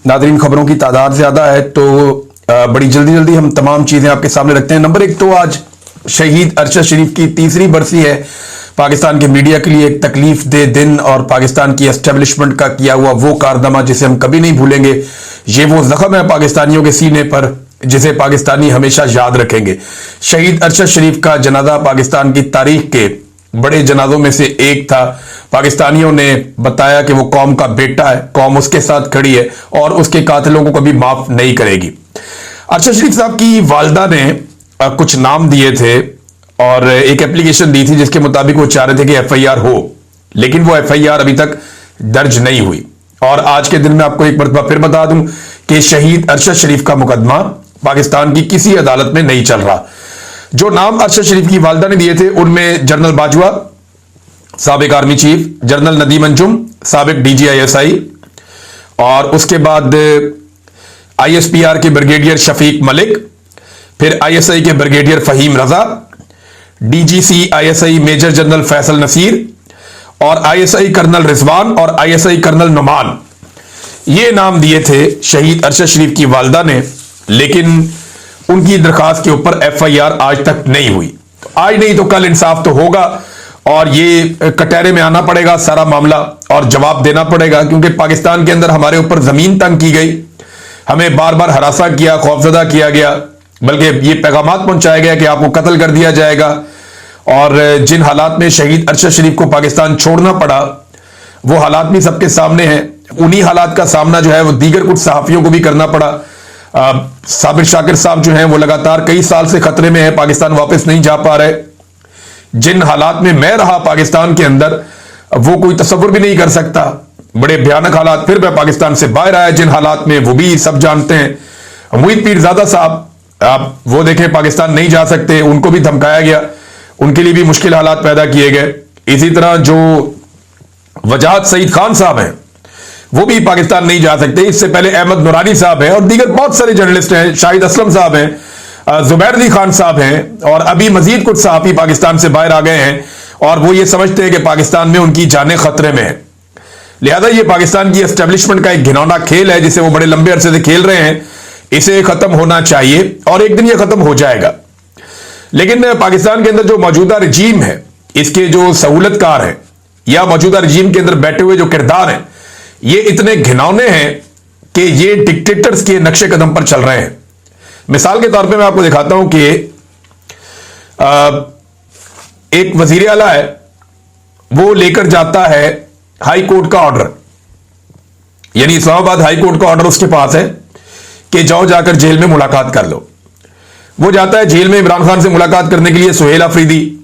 Nadreen, खबरों की तादाद ज्यादा है तो बड़ी जल्दी जल्दी हम तमाम चीजें आपके सामने रखते हैं। नंबर एक तो आज शहीद अरशद शरीफ की तीसरी बरसी है। पाकिस्तान के मीडिया के लिए एक तकलीफ दे दिन और पाकिस्तान की एस्टेब्लिशमेंट का किया हुआ वो कारनामा जिसे हम कभी नहीं भूलेंगे। ये वो जख्म है पाकिस्तानियों के सीने पर जिसे पाकिस्तानी हमेशा याद रखेंगे। शहीद अरशद शरीफ का जनाजा पाकिस्तान की तारीख के बड़े जनाजों में से एक था। पाकिस्तानियों ने बताया कि वो कौम का बेटा है, कौम उसके साथ खड़ी है और उसके कातिलों को कभी माफ नहीं करेगी। अरशद शरीफ साहब की वालदा ने कुछ नाम दिए थे और एक एप्लीकेशन दी थी जिसके मुताबिक वो चाह रहे थे कि एफआईआर हो, लेकिन वो एफआईआर अभी तक दर्ज नहीं हुई। और आज के दिन में आपको एक मरतबा फिर बता दूं कि शहीद अरशद शरीफ का मुकदमा पाकिस्तान की किसी अदालत में नहीं चल रहा। जो नाम अरशद शरीफ की वालदा ने दिए थे उनमें जनरल बाजवा साबिक army chief, general Nadeem Anjum साबिक डीजीआईएसआई, और उसके बाद आईएसपीआर के ब्रिगेडियर शफीक मलिक, फिर आईएसआई के brigadier Faheem Raza, DGC ISI major general Faisal Naseer और आईएसआई कर्नल रिजवान और आईएसआई कर्नल नुमान। ये नाम दिए थे शहीद अरशद शरीफ की वालदा ने, लेकिन उनकी दरखास्त के ऊपर एफआईआर आज तक नहीं हुई। आज नहीं तो कल इंसाफ तो होगा और ये कटहरे में आना पड़ेगा सारा मामला और जवाब देना पड़ेगा, क्योंकि पाकिस्तान के अंदर हमारे ऊपर जमीन तंग की गई, हमें बार बार हरासा किया, खौफजदा किया गया, बल्कि ये पैगामात पहुंचाया गया कि आपको कत्ल कर दिया जाएगा। और जिन हालात में शहीद अरशद शरीफ को पाकिस्तान छोड़ना पड़ा वो हालात भी सबके सामने हैं। उन्हीं हालात का सामना जो है वो दीगर कुछ सहाफियों को भी करना पड़ा। साबिर शाकिर साहब जो हैं वो लगातार कई साल से खतरे में है, पाकिस्तान वापस नहीं जा पा रहे। जिन हालात में मैं रहा पाकिस्तान के अंदर वो कोई तसव्वुर भी नहीं कर सकता। बड़े भयानक हालात, फिर मैं पाकिस्तान से बाहर आया जिन हालात में वो भी सब जानते हैं। मुईद पीरजादा साहब आप वो देखें, पाकिस्तान नहीं जा सकते, उनको भी धमकाया गया, उनके लिए भी मुश्किल हालात पैदा किए गए। इसी तरह जो वजाहत सईद खान साहब हैं वो भी पाकिस्तान नहीं जा सकते। इससे पहले अहमद नूरानी साहब हैं और दीगर बहुत सारे जर्नलिस्ट हैं, शाहिद असलम साहब हैं, जुबैर अली खान साहब हैं, और अभी मजीद कुछ सहाफी पाकिस्तान से बाहर आ गए हैं और वो ये समझते हैं कि पाकिस्तान में उनकी जानें खतरे में है। लिहाजा ये पाकिस्तान की एस्टेब्लिशमेंट का एक घिनौना खेल है जिसे वो बड़े लंबे अरसे से खेल रहे हैं। इसे खत्म होना चाहिए और एक दिन ये खत्म हो जाएगा। लेकिन पाकिस्तान के अंदर जो मौजूदा रजीम है, इसके जो सहूलतकार हैं या मौजूदा रजीम के अंदर बैठे हुए जो किरदार हैं, ये इतने घिनौने हैं कि ये डिक्टेटर्स के नक्शे कदम पर चल रहे हैं। मिसाल के तौर पे मैं आपको दिखाता हूं कि एक वजीर आला है, वो लेकर जाता है हाई कोर्ट का ऑर्डर, यानी इस्लामाबाद हाई कोर्ट का ऑर्डर उसके पास है कि जाओ जाकर जेल में मुलाकात कर लो। वो जाता है जेल में इमरान खान से मुलाकात करने के लिए, सुहेल अफरीदी,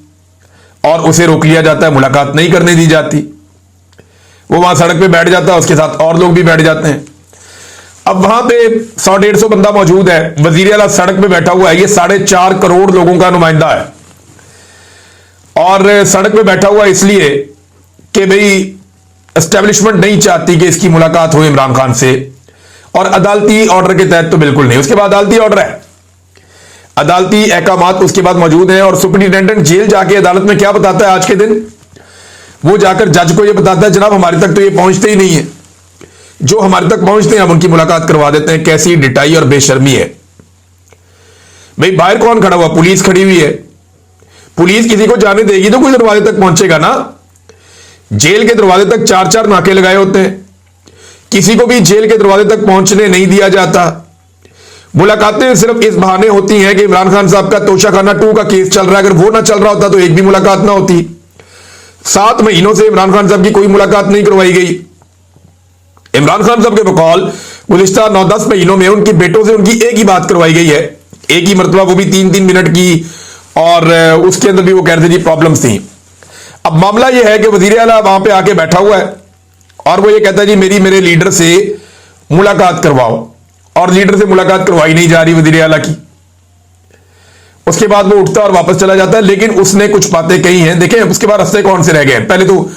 और उसे रोक लिया जाता है, मुलाकात नहीं करने दी जाती। वो वहां सड़क पे बैठ जाता है, उसके साथ और लोग भी बैठ जाते हैं। अब वहां पे 100-150 बंदा मौजूद है, वजीर आला सड़क पे बैठा हुआ है, ये 4.5 करोड़ लोगों का नुमाइंदा है और सड़क पे बैठा हुआ इसलिए कि भाई एस्टेब्लिशमेंट नहीं चाहती कि इसकी मुलाकात हो इमरान खान से, और अदालती ऑर्डर के तहत तो बिल्कुल नहीं। उसके बाद अदालती ऑर्डर है, अदालती अहकामात उसके बाद मौजूद हैं और सुपरिटेंडेंट जेल जाके अदालत में क्या बताता है आज के दिन, वो जाकर जज को ये बताता है जनाब हमारे तक तो ये पहुंचते ही नहीं है, जो हमारे तक पहुंचते हैं हम उनकी मुलाकात करवा देते हैं। कैसी डिटाई और बेशर्मी है भाई। बाहर कौन खड़ा हुआ? पुलिस खड़ी हुई है। पुलिस किसी को जाने देगी तो कोई दरवाजे तक पहुंचेगा ना। जेल के दरवाजे तक 4-4 नाके लगाए होते हैं, किसी को भी जेल के दरवाजे तक पहुंचने नहीं दिया जाता। मुलाकातें सिर्फ इस बहाने होती हैं कि इमरान खान साहब का तोशाखाना 2 का केस चल रहा है, अगर वो ना चल रहा होता तो एक भी मुलाकात ना होती। 7 महीनों से इमरान खान साहब की कोई मुलाकात नहीं करवाई गई। इमरान खान साहब के बकौल गुज़िश्ता 9-10 महीनों में उनके बेटों से उनकी एक ही बात करवाई गई है, एक ही मरतबा, वो भी 3-3 मिनट की, और उसके अंदर भी वो कह रहे थे जी प्रॉब्लम्स थी। अब मामला ये है कि वजीर आला वहां पे आके बैठा हुआ है और वो ये कहता है जी मेरे लीडर से मुलाकात करवाओ, और लीडर से मुलाकात करवाई नहीं जा रही वजीर आला की। उसके बाद वो उठता और वापस चला जाता है, लेकिन उसने कुछ बातें कही हैं, देखें उसके बाद रास्ते कौन से रह गए। पहले तो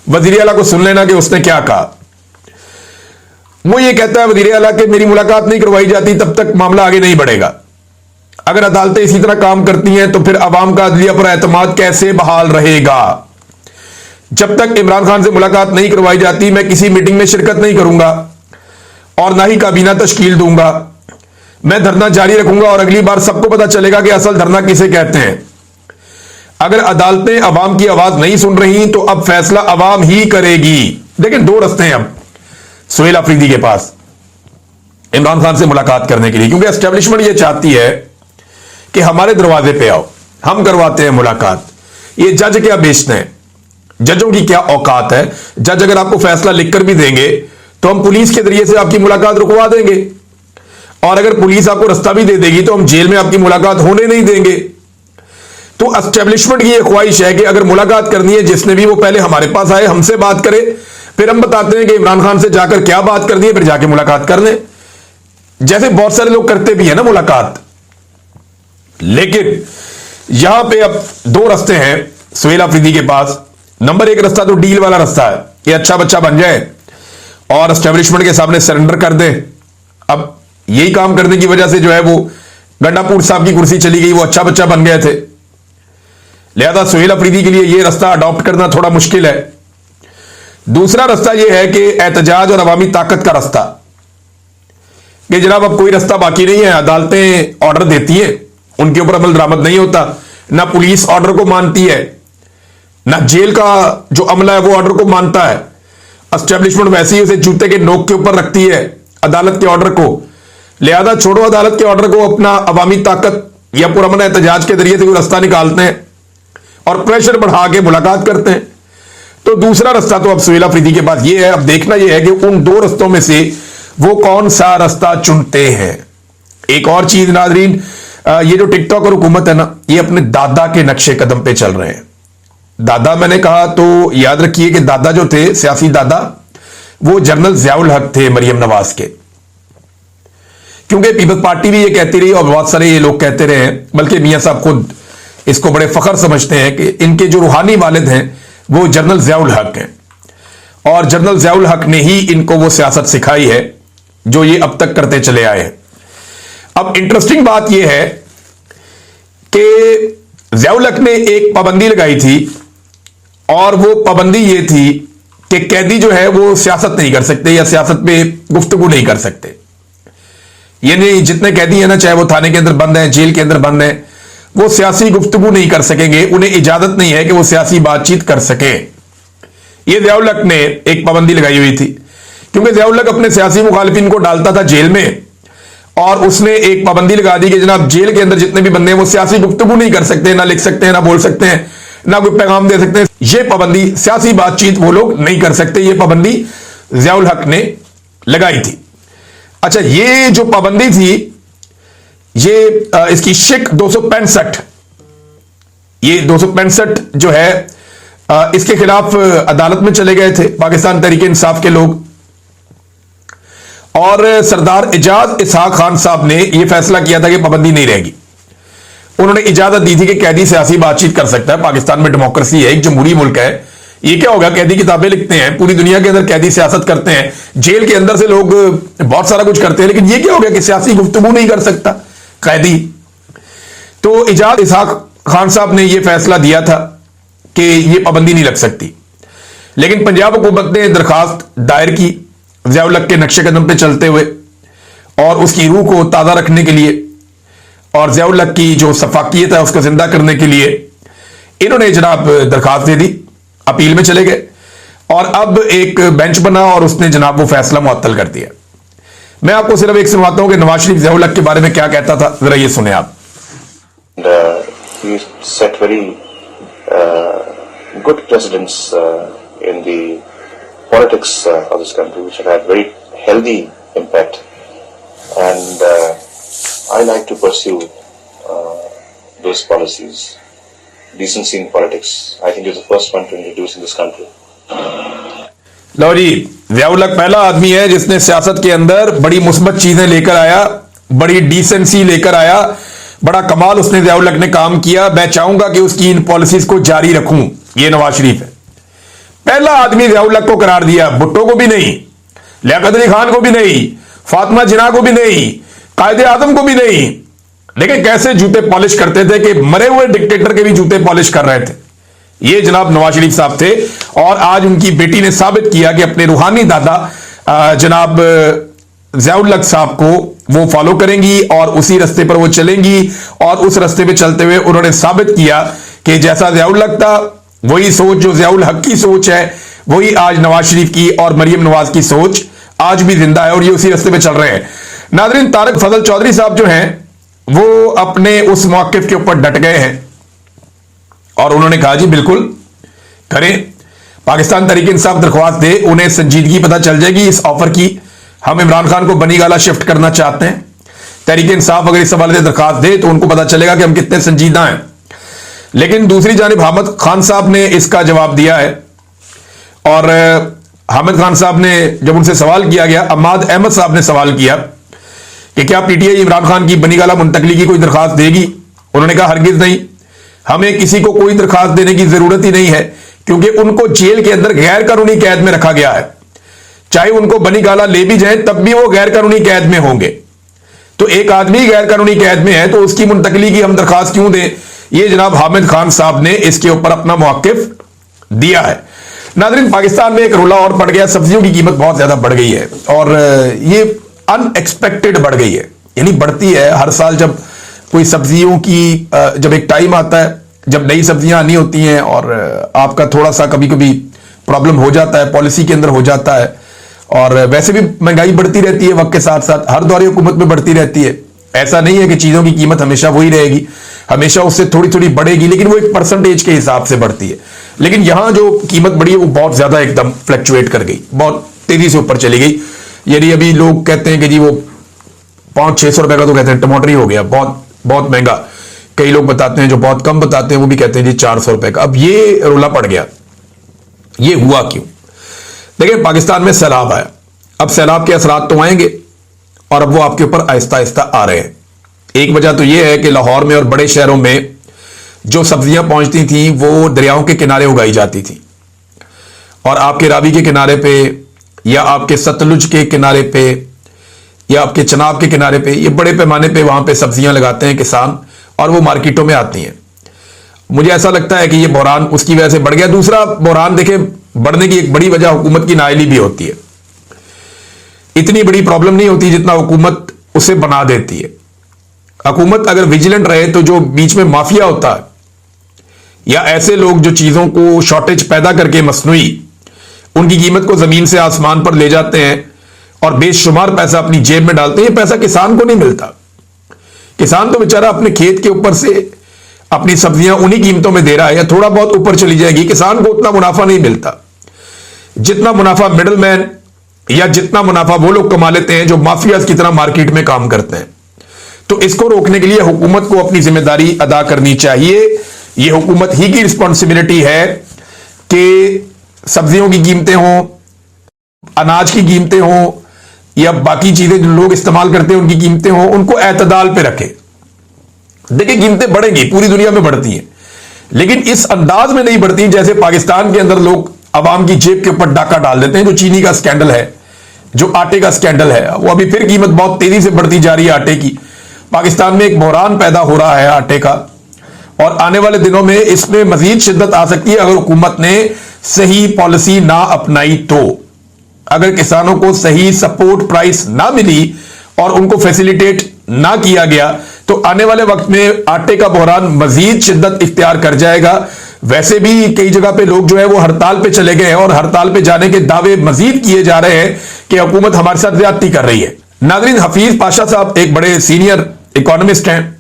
वजीर आला को सुन लेना कि उसने क्या कहा। वो ये कहता है वजीर आला कि मेरी मुलाकात नहीं करवाई जाती तब तक मामला आगे नहीं बढ़ेगा। अगर अदालतें इसी तरह काम करती हैं तो फिर अवाम का अदलिया पर एतमाद कैसे बहाल रहेगा? जब तक इमरान खान से मुलाकात नहीं करवाई जाती मैं किसी मीटिंग में शिरकत नहीं करूंगा। और ना ही काबीना तश्कील दूंगा। मैं धरना जारी रखूंगा और अगली बार सबको पता चलेगा कि असल धरना किसे कहते हैं। अगर अदालतें अवाम की आवाज नहीं सुन रही तो अब फैसला अवाम ही करेगी। देखिए, दो रास्ते हैं अब सुहेल अफरीदी के पास इमरान खान से मुलाकात करने के लिए, क्योंकि एस्टेब्लिशमेंट ये चाहती है कि हमारे दरवाजे पे आओ, हम करवाते हैं मुलाकात। ये जज क्या बेचते हैं, जजों की क्या औकात है। जज अगर आपको फैसला लिखकर भी देंगे तो हम पुलिस के जरिए से आपकी मुलाकात रुकवा देंगे, और अगर पुलिस आपको रास्ता भी दे देगी तो हम जेल में आपकी मुलाकात होने नहीं देंगे। तो एस्टेब्लिशमेंट की यह ख्वाहिश है कि अगर मुलाकात करनी है, जिसने भी वो पहले हमारे पास आए, हमसे बात करे, फिर हम बताते हैं कि इमरान खान से जाकर क्या बात करनी है, फिर जाके मुलाकात कर लें, जैसे बहुत सारे लोग करते भी है ना मुलाकात। लेकिन यहां पे अब दो रास्ते हैं सुहेल अफरीदी के पास। नंबर एक रास्ता तो डील वाला रास्ता है, ये अच्छा बच्चा बन जाए और एस्टेब्लिशमेंट के सामने सरेंडर कर दे। अब यही काम करने की वजह से जो है वो गंडापुर साहब की कुर्सी चली गई, वो अच्छा बच्चा बन गए थे। लिहाजा सुहेल अफरीदी के लिए यह रास्ता अडॉप्ट करना थोड़ा मुश्किल है। दूसरा रास्ता यह है कि एहतजाज और अवामी ताकत का रास्ता, कि जनाब अब कोई रास्ता बाकी नहीं है, अदालतें ऑर्डर देती हैं, उनके ऊपर अमल दरामद नहीं होता, ना पुलिस ऑर्डर को मानती है, ना जेल का जो अमला है वो ऑर्डर को मानता है। एस्टेब्लिशमेंट वैसे ही उसे जूते के नोक के ऊपर रखती है अदालत के ऑर्डर को। लिहाजा छोड़ो अदालत के ऑर्डर को, अपना अवामी ताकत या पुरअमन एहतजाज के जरिए से कोई रास्ता निकालते हैं और प्रेशर बढ़ा के मुलाकात करते हैं। तो दूसरा रास्ता तो अब सुहेल अफरीदी के पास ये है। अब देखना यह है कि उन दो रास्तों में से वो कौन सा रास्ता चुनते हैं। एक और चीज नाजरीन, ये जो टिकटॉक और हुकूमत है ना, ये अपने दादा के नक्शे कदम पे चल रहे हैं। दादा मैंने कहा तो याद रखिए कि दादा जो थे, सियासी दादा, वो जनरल ज़ियाउल हक थे मरियम नवाज के। क्योंकि पीपल्स पार्टी भी ये कहती रही और बहुत सारे ये लोग कहते रहे हैं, बल्कि मियां साहब खुद इसको बड़े फख्र समझते हैं कि इनके जो रूहानी वालिद हैं वो जनरल ज़ियाउल हक हैं, और जनरल ज़ियाउल हक ने ही इनको वो सियासत सिखाई है जो ये अब तक करते चले आए हैं। अब इंटरेस्टिंग बात यह है कि ज़ियाउल हक ने एक पाबंदी लगाई थी, और वो पाबंदी ये थी कि कैदी जो है वो सियासत नहीं कर सकते या सियासत पे गुफ्तगू नहीं कर सकते। यानी जितने कैदी हैं ना, चाहे वो थाने के अंदर बंद हैं, जेल के अंदर बंद हैं, वो सियासी गुफ्तगू नहीं कर सकेंगे, उन्हें इजाजत नहीं है कि वो सियासी बातचीत कर सके। ये ज़ियाउल हक ने एक पाबंदी लगाई हुई थी, क्योंकि ज़ियाउल हक अपने सियासी मुखालिफिन को डालता था जेल में, और उसने एक पाबंदी लगा दी कि जनाब जेल के अंदर जितने भी बंदे हैं वो सियासी गुफ्तगू नहीं कर सकते, ना लिख सकते हैं, ना बोल सकते हैं, ना कोई पैगाम दे सकते हैं। ये पाबंदी, सियासी बातचीत वो लोग नहीं कर सकते, ये पाबंदी ज़ियाउल हक ने लगाई थी। अच्छा, ये जो पाबंदी थी, ये इसकी शिक 265, ये 265 जो है इसके खिलाफ अदालत में चले गए थे पाकिस्तान तहरीक इंसाफ के लोग, और सरदार इजाज इसहाक खान साहब ने यह फैसला किया था कि पाबंदी नहीं रहेगी। उन्होंने इजाजत दी थी कि कैदी सियासी बातचीत कर सकता है। पाकिस्तान में डेमोक्रेसी है, एक जमहूरी मुल्क है। ये क्या होगा, कैदी किताबें लिखते हैं, पूरी दुनिया के अंदर कैदी सियासत करते हैं, जेल के अंदर से लोग बहुत सारा कुछ करते हैं, लेकिन ये क्या हो गया कि सियासी गुफ्तगू नहीं कर सकता कैदी। तो इजाज इसहाक खान साहब ने यह फैसला दिया था कि यह पाबंदी नहीं लग सकती, लेकिन पंजाब हुकूमत ने दरखास्त दायर की ज़ियाउल हक के नक्शे कदम पे चलते हुए, और उसकी रूह को ताज़ा रखने के लिए और ज़ियाउल हक की जो सफाकियत है उसको जिंदा करने के लिए इन्होंने जनाब दरखास्त दे दी, अपील में चले गए, और अब एक बेंच बना और उसने जनाब वो फैसला मुअत्तल कर दिया। मैं आपको सिर्फ एक सुनवाता हूं कि नवाज शरीफ ज़ियाउल हक के बारे में क्या कहता था, जरा ये सुने आप। He set very good precedents in the politics of this country, which have had very healthy impact, and I like to pursue those policies. Decency in politics, I think, is the first one to introduce in this country. लो जी, ज़ियाउल हक पहला आदमी है जिसने सियासत के अंदर बड़ी मुस्बत चीजें लेकर आया, बड़ी डिसेंसी लेकर आया, बड़ा कमाल उसने ज़ियाउल हक ने काम किया। मैं चाहूंगा कि उसकी इन पॉलिसीज को जारी रखूं, ये नवाज शरीफ है। पहला आदमी ज़ियाउल हक को करार दिया, भुट्टो को भी नहीं, लियाकत अली खान को भी नहीं, फातिमा जिन्ना को भी नहीं, कायदे आजम को भी नहीं। लेकिन कैसे जूते पॉलिश करते थे कि मरे हुए डिक्टेटर के भी जूते पॉलिश कर रहे थे। ये जनाब नवाज शरीफ साहब थे, और आज उनकी बेटी ने साबित किया कि अपने रूहानी दादा जनाब ज़ियाउल हक साहब को वो फॉलो करेंगी और उसी रास्ते पर वो चलेंगी। और उस रास्ते पे चलते हुए उन्होंने साबित किया कि जैसा ज़ियाउल हक था, वही सोच जो ज़ियाउल हक की सोच है, वही आज नवाज शरीफ की और मरियम नवाज की सोच आज भी जिंदा है और ये उसी रास्ते पे चल रहे हैं। नाज़रीन, तारिक फजल चौधरी साहब जो हैं वो अपने उस मौक़िफ़ के ऊपर डट गए हैं और उन्होंने कहा जी बिल्कुल करें, पाकिस्तान तहरीक इंसाफ दरख्वास्त दे, उन्हें संजीदगी पता चल जाएगी इस ऑफर की। हम इमरान खान को बनी गाला शिफ्ट करना चाहते हैं, तहरीक इंसाफ अगर इस हवाले से दरख्वास्त दे तो उनको पता चलेगा कि हम कितने संजीदा हैं। लेकिन दूसरी जानिब हामिद खान साहब ने इसका जवाब दिया है और हामिद खान साहब ने जब उनसे सवाल किया गया, अम्माद अहमद साहब ने सवाल किया कि क्या पीटीआई इमरान खान की बनी गाला मुंतकली की कोई दरख्वास्त देगी, उन्होंने कहा हरगिज नहीं, हमें किसी को कोई दरख्वास्त देने की जरूरत ही नहीं है क्योंकि उनको जेल के अंदर गैर कानूनी कैद में रखा गया है। चाहे उनको बनी गाला ले भी जाए तब भी वो गैर कानूनी कैद में होंगे। तो एक आदमी गैर कानूनी कैद में है तो उसकी मुंतकली की हम दरख्वास्त क्यों दें? ये जनाब हामिद खान साहब ने इसके ऊपर अपना मौकिफ दिया है। नाज़रीन, पाकिस्तान में एक रुला और पड़ गया, सब्जियों की कीमत बहुत ज्यादा बढ़ गई है और ये अनएक्सपेक्टेड बढ़ गई है, यानी बढ़ती है हर साल। जब कोई सब्जियों की जब एक टाइम आता है जब नई सब्जियां आनी होती हैं और आपका थोड़ा सा कभी कभी प्रॉब्लम हो जाता है, पॉलिसी के अंदर हो जाता है और वैसे भी महंगाई बढ़ती रहती है वक्त के साथ साथ, हर दौरे हुकूमत में बढ़ती रहती है। ऐसा नहीं है कि चीजों की कीमत हमेशा वही रहेगी, हमेशा उससे थोड़ी थोड़ी बढ़ेगी, लेकिन वो एक परसेंटेज के हिसाब से बढ़ती है। लेकिन यहां जो कीमत बढ़ी है वो बहुत ज्यादा एकदम फ्लक्चुएट कर गई, बहुत तेजी से ऊपर चली गई। यानी अभी लोग कहते हैं कि जी वो 500-600 रुपए का तो कहते हैं टमाटर ही हो गया, बहुत बहुत महंगा। कई लोग बताते हैं, जो बहुत कम बताते हैं वो भी कहते हैं जी 400 रुपए का। अब ये रोला पड़ गया, ये हुआ क्यों? देखिए, पाकिस्तान में सैलाब आया, अब सैलाब के असरात तो आएंगे और अब वो आपके ऊपर आहिस्ता आहिस्ता आ रहे हैं। एक वजह तो ये है कि लाहौर में और बड़े शहरों में जो सब्जियां पहुंचती थी वो दरियाओं के किनारे उगाई जाती थी और आपके रावी के किनारे पे या आपके सतलुज के किनारे पे या आपके चनाब के किनारे पे, ये बड़े पैमाने पे वहां पे सब्जियां लगाते हैं किसान और वो मार्केटों में आती हैं। मुझे ऐसा लगता है कि ये बहरान उसकी वजह से बढ़ गया। दूसरा बहरान देखें, बढ़ने की एक बड़ी वजह हुकूमत की नाअहली भी होती है। इतनी बड़ी प्रॉब्लम नहीं होती जितना हुकूमत उसे बना देती है। हुकूमत अगर विजिलेंट रहे तो जो बीच में माफिया होता है या ऐसे लोग जो चीजों को शॉर्टेज पैदा करके मसनूई उनकी कीमत को जमीन से आसमान पर ले जाते हैं और बेशुमार पैसा अपनी जेब में डालते हैं, ये पैसा किसान को नहीं मिलता। किसान तो बेचारा अपने खेत के ऊपर से अपनी सब्जियां उन्हीं कीमतों में दे रहा है या थोड़ा बहुत ऊपर चली जाएगी, किसान को उतना मुनाफा नहीं मिलता जितना मुनाफा मिडलमैन या जितना मुनाफा वो लोग कमा लेते हैं जो माफियाज की तरह मार्केट में काम करते हैं। तो इसको रोकने के लिए हुकूमत को अपनी जिम्मेदारी अदा करनी चाहिए। यह हुकूमत ही की रिस्पॉन्सिबिलिटी है कि सब्जियों की कीमतें हों, अनाज की कीमतें हों या बाकी चीजें जो लोग इस्तेमाल करते हैं उनकी कीमतें हों, उनको एतदाल पे रखे। देखिए, कीमतें बढ़ेंगी, पूरी दुनिया में बढ़ती हैं, लेकिन इस अंदाज में नहीं बढ़ती जैसे पाकिस्तान के अंदर लोग अवाम की जेब के ऊपर डाका डाल देते हैं। जो चीनी का स्कैंडल है, जो आटे का स्कैंडल है, वो अभी फिर कीमत बहुत तेजी से बढ़ती जा रही है आटे की। पाकिस्तान में एक बहरान पैदा हो रहा है आटे का और आने वाले दिनों में इसमें मजीद शिद्दत आ सकती है अगर हुकूमत ने सही पॉलिसी ना अपनाई तो। अगर किसानों को सही सपोर्ट प्राइस ना मिली और उनको फैसिलिटेट ना किया गया तो आने वाले वक्त में आटे का बहरान मजीद शिद्दत इख्तियार कर जाएगा। वैसे भी कई जगह पे लोग जो है वो हड़ताल पे चले गए हैं और हड़ताल पे जाने के दावे मजीद किए जा रहे हैं कि हुकूमत हमारे साथ ज्यादती कर रही है। नाज़रीन, हफीज पाशा साहब एक बड़े सीनियर इकोनॉमिस्ट हैं,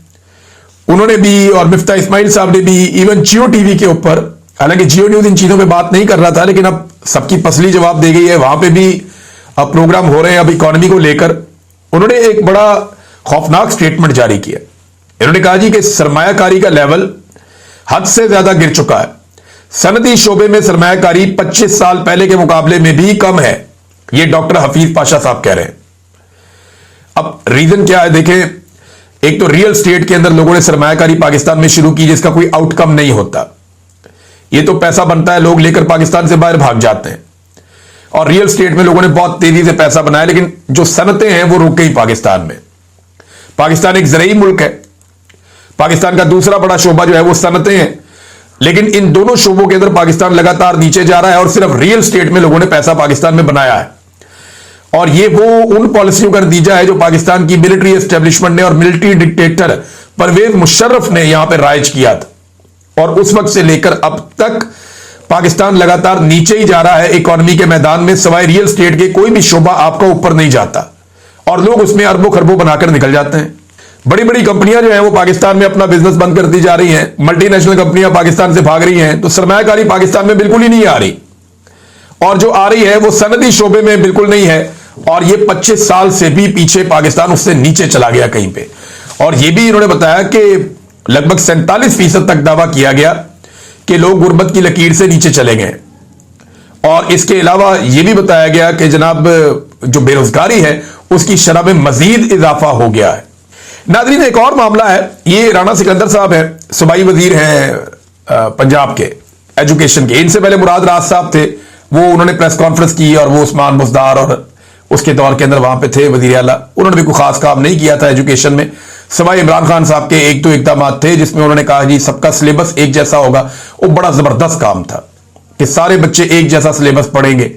उन्होंने भी और मिफ्ता इस्माइल साहब ने भी इवन जियो टीवी के ऊपर, हालांकि जियो न्यूज इन चीजों पे बात नहीं कर रहा था लेकिन अब सबकी पसली जवाब दे गई है, वहां पे भी अब प्रोग्राम हो रहे हैं अब इकोनॉमी को लेकर। उन्होंने एक बड़ा खौफनाक स्टेटमेंट जारी किया। इन्होंने कहा जी कि सरमायाकारी का लेवल हद से ज्यादा गिर चुका है, सनती शोबे में सरमायाकारी 25 साल पहले के मुकाबले में भी कम है, ये डॉक्टर हफीज पाशा साहब कह रहे हैं। अब रीजन क्या है देखें, एक तो रियल स्टेट के अंदर लोगों ने सरमायाकारी पाकिस्तान में शुरू की जिसका कोई आउटकम नहीं होता। ये तो पैसा बनता है, लोग लेकर पाकिस्तान से बाहर भाग जाते हैं और रियल स्टेट में लोगों ने बहुत तेजी से पैसा बनाया, लेकिन जो सनतें हैं वो रुक गई पाकिस्तान में। पाकिस्तान एक ज़रूरी मुल्क है, पाकिस्तान का दूसरा बड़ा शोबा जो है वो सनतें हैं, लेकिन इन दोनों शोबों के अंदर पाकिस्तान लगातार नीचे जा रहा है और सिर्फ रियल स्टेट में लोगों ने पैसा पाकिस्तान में बनाया है। और ये वो उन पॉलिसियों का नतीजा है जो पाकिस्तान की मिलिट्री एस्टेब्लिशमेंट ने और मिलिट्री डिक्टेटर परवेज मुशर्रफ ने यहां पर राइज किया था। और उस वक्त से लेकर अब तक पाकिस्तान लगातार नीचे ही जा रहा है इकोनॉमी के मैदान में। सवाए रियल स्टेट के कोई भी शोबा आपका ऊपर नहीं जाता और लोग उसमें अरबों खरबों बनाकर निकल जाते हैं। बड़ी बड़ी कंपनियां जो हैं वो पाकिस्तान में अपना बिजनेस बंद करती जा रही हैं, मल्टीनेशनल कंपनियां पाकिस्तान से भाग रही हैं, तो सरमायाकारी पाकिस्तान में बिल्कुल ही नहीं आ रही, और जो आ रही है वो सनदी शोबे में बिल्कुल नहीं है। और ये 25 साल से भी पीछे पाकिस्तान उससे नीचे चला गया कहीं पे। और ये भी इन्होंने बताया कि लगभग 47% तक दावा किया गया कि लोग गुर्बत की लकीर से नीचे चले गए। और इसके अलावा यह भी बताया गया कि जनाब जो बेरोजगारी है उसकी शरह में मजीद इजाफा हो गया है। नाज़रीन, एक और मामला है, ये राणा सिकंदर साहब हैं, सूबाई वजीर हैं पंजाब के एजुकेशन के। इनसे पहले मुराद राज साहब थे, वो उन्होंने प्रेस कॉन्फ्रेंस की और वो उस्मान बुज़दार और उसके दौर के अंदर वहां पे थे वजीर आला। उन्होंने भी कोई खास काम नहीं किया था एजुकेशन में, सवाई इमरान खान साहब के एक तो इकदाम थे जिसमें उन्होंने कहा जी सबका सिलेबस एक जैसा होगा। वो बड़ा जबरदस्त काम था कि सारे बच्चे एक जैसा सिलेबस पढ़ेंगे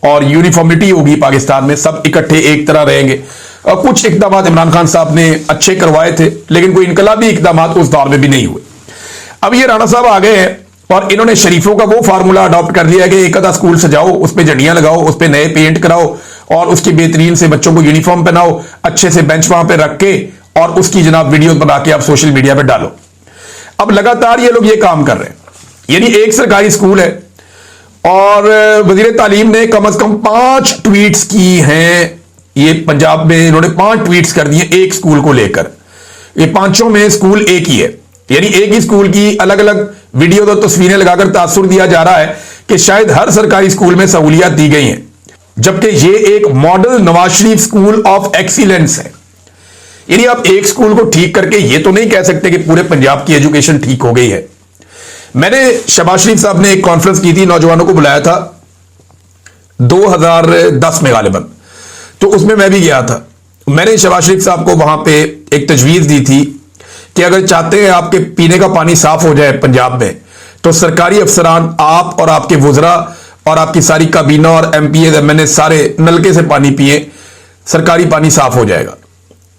और यूनिफॉर्मिटी होगी पाकिस्तान में, सब इकट्ठे एक तरह रहेंगे। और कुछ इकदाम इमरान खान साहब ने अच्छे करवाए थे, लेकिन कोई इनकलाबी इकदाम उस दौर में भी नहीं हुए। अब ये राणा साहब आ गए हैं और इन्होंने शरीफों का वो फार्मूला अडॉप्ट कर लिया है कि एक आधा स्कूल सजाओ, उस पर झंडियां लगाओ, उस पर नए पेंट कराओ और उसकी बेहतरीन से बच्चों को यूनिफॉर्म पहनाओ, अच्छे से बेंच वहां पे रख के और उसकी जनाब वीडियोस बना के आप सोशल मीडिया पे डालो। अब लगातार ये लोग ये काम कर रहे हैं। यानी एक सरकारी स्कूल है और वजीर तालीम ने कम से कम 5 ट्वीट्स की हैं। ये पंजाब में इन्होंने 5 ट्वीट्स कर दिए एक स्कूल को लेकर। ये पांचों में स्कूल एक ही है, यानी एक ही स्कूल की अलग अलग वीडियो और तस्वीरें लगाकर तासुर दिया जा रहा है कि शायद हर सरकारी स्कूल में सहूलियत दी गई हैं, जबकि ये एक model Nawaz Sharif school of excellence है। यानी आप एक स्कूल को ठीक करके ये तो नहीं कह सकते कि पूरे पंजाब की एजुकेशन ठीक हो गई है। मैंने शहबाज शरीफ साहब ने एक कॉन्फ्रेंस की थी, नौजवानों को बुलाया था 2010 में गालिबन, तो उसमें मैं भी गया था। मैंने शहबाज शरीफ साहब को वहां पे एक तजवीज दी थी कि अगर चाहते हैं आपके पीने का पानी साफ हो जाए पंजाब में, तो सरकारी अफसरान, आप और आपके वुजरा और आपकी सारी काबीना और एमपीए एमएनए सारे नलके से पानी पिए, सरकारी पानी साफ हो जाएगा।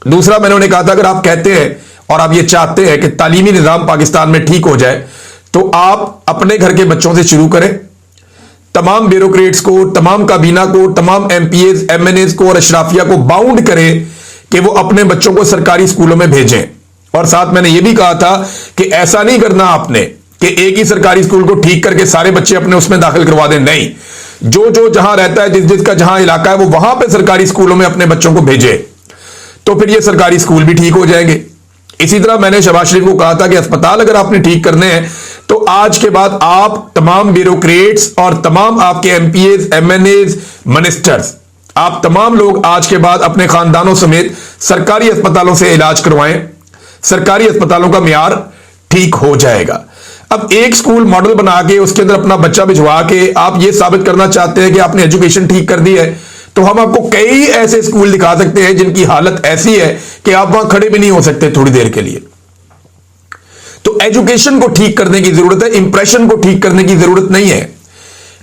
दूसरा मैंने उन्हें कहा था अगर आप कहते हैं और आप ये चाहते हैं कि तालीमी निजाम पाकिस्तान में ठीक हो जाए, तो आप अपने घर के बच्चों से शुरू करें, तमाम ब्यूरोक्रेट्स को, तमाम काबीना को, तमाम एमपीएज एमएनएज को और अशराफिया को बाउंड करें कि वो अपने बच्चों को सरकारी स्कूलों में भेजें। और साथ मैंने ये भी कहा था कि ऐसा नहीं करना आपने कि एक ही सरकारी स्कूल को ठीक करके सारे बच्चे अपने उसमें दाखिल करवा दें। नहीं, जो जो जहां रहता है, जिस जिसका जहां इलाका है, वो वहां पे सरकारी स्कूलों में अपने बच्चों को भेजे, तो फिर ये सरकारी स्कूल भी ठीक हो जाएंगे। इसी तरह मैंने शहबाज शरीफ को कहा था कि अस्पताल अगर आपने ठीक करने हैं तो आज के बाद आप तमाम ब्यूरोक्रेट्स और तमाम आपके एमपीएज एमएनएज मिनिस्टर्स, आप तमाम लोग आज के बाद अपने खानदानों समेत सरकारी अस्पतालों से इलाज करवाएं, सरकारी अस्पतालों का मियार ठीक हो जाएगा। अब एक स्कूल मॉडल बना के उसके अंदर अपना बच्चा भिजवा के आप ये साबित करना चाहते हैं कि आपने एजुकेशन ठीक कर दी है, तो हम आपको कई ऐसे स्कूल दिखा सकते हैं जिनकी हालत ऐसी है कि आप वहां खड़े भी नहीं हो सकते थोड़ी देर के लिए। तो एजुकेशन को ठीक करने की जरूरत है, इंप्रेशन को ठीक करने की जरूरत नहीं है,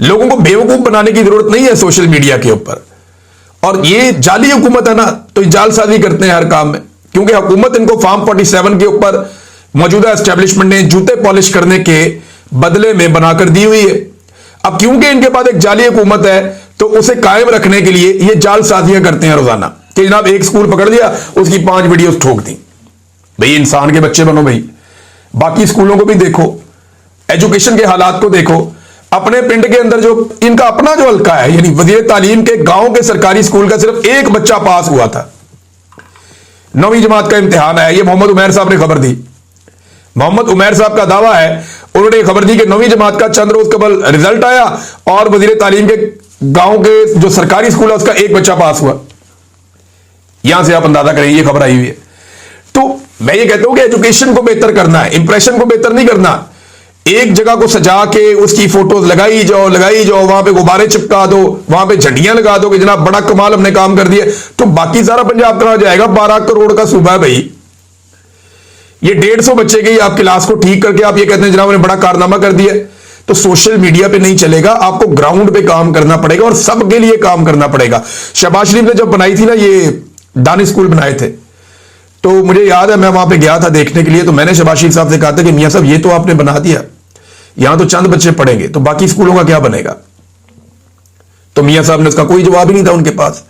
लोगों को बेवकूफ बनाने की जरूरत नहीं है सोशल मीडिया के ऊपर। और ये जाली हुकूमत है ना, तो जालसाजी करते हैं हर काम में, क्योंकि हुकूमत इनको फार्म 47 के ऊपर मौजूदा एस्टेब्लिशमेंट ने जूते पॉलिश करने के बदले में बनाकर दी हुई है। अब क्योंकि इनके पास एक जाली हुकूमत है, तो उसे कायम रखने के लिए ये जालसाजियां करते हैं रोजाना कि जनाब एक स्कूल पकड़ लिया, उसकी 5 वीडियोस ठोक दी। भाई इंसान के बच्चे बनो, भाई बाकी स्कूलों को भी देखो, एजुकेशन के हालात को देखो। अपने पिंड के अंदर जो इनका अपना जो हल्का है, यानी वजीर तालीम के गांव के सरकारी स्कूल का सिर्फ एक बच्चा पास हुआ था, 9वीं जमात का इम्तिहान आया। ये मोहम्मद उमैर साहब ने खबर दी। मोहम्मद उमैर साहब का दावा है, उन्होंने खबर दी कि 9वीं जमात का चंद रोज कबल रिजल्ट आया और वजीर तालीम के गांव के जो सरकारी स्कूल है उसका एक बच्चा पास हुआ। यहां से आप अंदाजा करें, ये खबर आई हुई है। तो मैं ये कहता हूं कि एजुकेशन को बेहतर करना है, इंप्रेशन को बेहतर नहीं करना। एक जगह को सजा के उसकी फोटोज लगाई जाओ, वहां पे गुब्बारे चिपका दो, वहां पे झंडियां लगा दो कि जनाब बड़ा कमाल हमने काम कर दिया, तो बाकी सारा पंजाब कहां जाएगा? 12 करोड़ का सूबा है भाई। ये 150 बच्चे की आप क्लास को ठीक करके आप ये कहते हैं जनाब ने बड़ा कारनामा कर दिया। तो सोशल मीडिया पे नहीं चलेगा, आपको ग्राउंड पे काम करना पड़ेगा और सबके लिए काम करना पड़ेगा। शहबाज शरीफ ने जब बनाई थी ना ये दान स्कूल बनाए थे, तो मुझे याद है मैं वहां पे गया था देखने के लिए, तो मैंने शहबाज शरीफ साहब से कहा था कि मियां साहब ये तो आपने बना दिया, यहां तो चंद बच्चे पढ़ेंगे, तो बाकी स्कूलों का क्या बनेगा? तो मियां साहब ने उसका कोई जवाब ही नहीं था उनके पास।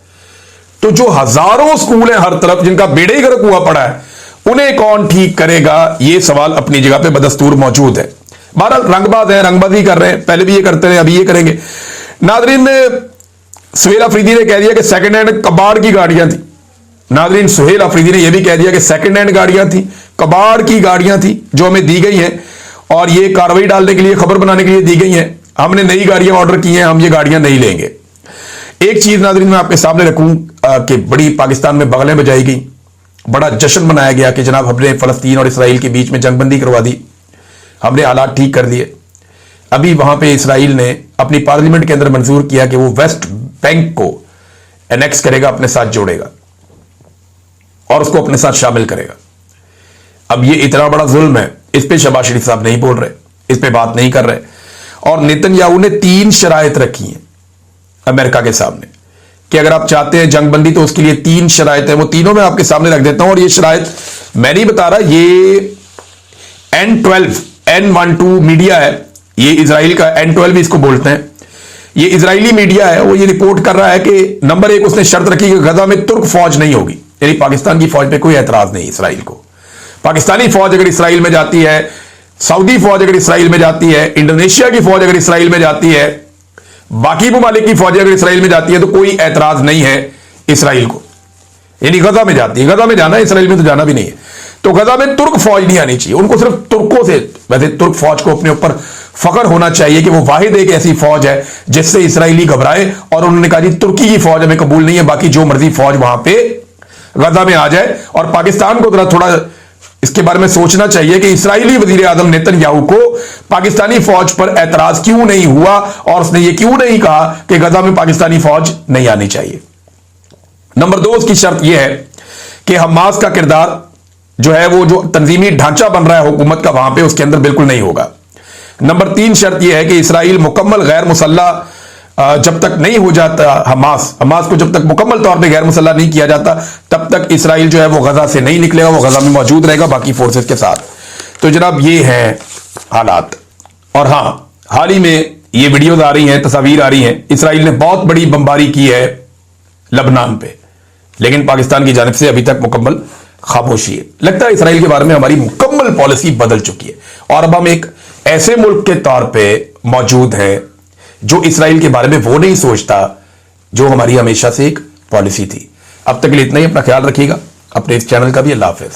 तो जो हजारों स्कूल हैं हर तरफ जिनका बेड़े ही गर्क हुआ पड़ा है, उन्हें कौन ठीक करेगा? ये सवाल अपनी जगह पे बदस्तूर मौजूद है। बहरहाल रंगबाज है, रंगबाजी कर रहे हैं, पहले भी ये करते रहे, अभी ये करेंगे। नादरीन, सुहेल अफरीदी ने कह दिया कि सेकंड हैंड कबाड़ की गाड़ियां थी। नादरीन, सुहेल अफरीदी ने यह भी कह दिया कि सेकंड हैंड गाड़ियां थी, कबाड़ की गाड़ियां थी जो हमें दी गई हैं और ये कार्रवाई डालने के लिए, खबर बनाने के लिए दी गई हैं। हमने नई गाड़ियां ऑर्डर की हैं, हम ये गाड़ियां नहीं लेंगे। एक चीज नादरीन मैं आपके सामने रखूं कि बड़ी पाकिस्तान में बगलें बजाई गई, बड़ा जश्न मनाया गया कि जनाब हमने फलस्तीन और इसराइल के बीच में जंगबंदी करवा दी, हमने हालात ठीक कर दिए। अभी वहां पे इसराइल ने अपनी पार्लियामेंट के अंदर मंजूर किया कि वो वेस्ट बैंक को एनेक्स करेगा, अपने साथ जोड़ेगा और उसको अपने साथ शामिल करेगा। अब ये इतना बड़ा जुल्म है, इस पे शहबाज शरीफ साहब नहीं बोल रहे, इस पे बात नहीं कर रहे। और नेतन्याहू ने 3 शराइत रखी हैं अमेरिका के सामने कि अगर आप चाहते हैं जंगबंदी तो उसके लिए 3 शराइत है, वो तीनों मैं आपके सामने रख देता हूं। और ये शराइत मैं नहीं बता रहा, ये N12 मीडिया है, ये इजराइल का N12 भी इसको बोलते हैं, ये इजरायली मीडिया है, वो ये रिपोर्ट कर रहा है कि नंबर 1 उसने शर्त रखी कि गजा में तुर्क फौज नहीं होगी, यानी पाकिस्तान की फौज पे कोई एतराज नहीं इसराइल को। पाकिस्तानी फौज अगर इसराइल में जाती है, सऊदी फौज अगर इसराइल में जाती है, इंडोनेशिया की फौज अगर इसराइल में जाती है, बाकी ममालिक की फौज अगर इसराइल में जाती है तो कोई एतराज नहीं है इसराइल को, यानी गजा में जाती है। गजा में जाना है, इसराइल में तो जाना भी नहीं है। तो गजा में तुर्क फौज नहीं आनी चाहिए, उनको सिर्फ तुर्कों से, वैसे तुर्क फौज को अपने ऊपर फख्र होना चाहिए कि वो वाहिद एक ऐसी फौज है जिससे इसराइली घबराए, और उन्होंने कहा जी तुर्की की फौज हमें कबूल नहीं है, बाकी जो मर्जी फौज वहां पे गजा में आ जाए। और पाकिस्तान को थोड़ा इसके बारे में सोचना चाहिए कि इसराइली वजीर आजम नेतन्याहू को पाकिस्तानी फौज पर एतराज क्यों नहीं हुआ और उसने ये क्यों नहीं कहा कि गजा में पाकिस्तानी फौज नहीं आनी चाहिए। नंबर 2 उसकी शर्त यह है कि हमास का किरदार जो है, वो जो तंजीमी ढांचा बन रहा है हुकूमत का वहां पे, उसके अंदर बिल्कुल नहीं होगा। नंबर 3 शर्त यह है कि इसराइल मुकम्मल गैर मुसल्लह जब तक नहीं हो जाता, हमास को जब तक मुकम्मल तौर पे गैर मुसल्लह नहीं किया जाता, तब तक इसराइल जो है वो गजा से नहीं निकलेगा, वो गजा में मौजूद रहेगा बाकी फोर्सेस के साथ। तो जनाब ये हैं हालात। और हां, हाल ही में ये वीडियोज आ रही हैं, तस्वीर आ रही हैं, इसराइल ने बहुत बड़ी बमबारी की है लबनान पे, लेकिन पाकिस्तान की जानिब से अभी तक मुकम्मल खामोशी है। लगता है इसराइल के बारे में हमारी मुकम्मल पॉलिसी बदल चुकी है और अब हम एक ऐसे मुल्क के तौर पे मौजूद हैं जो इसराइल के बारे में वो नहीं सोचता जो हमारी हमेशा से एक पॉलिसी थी। अब तक के लिए इतना ही, अपना ख्याल रखिएगा, अपने इस चैनल का भी। अल्लाह हाफिज।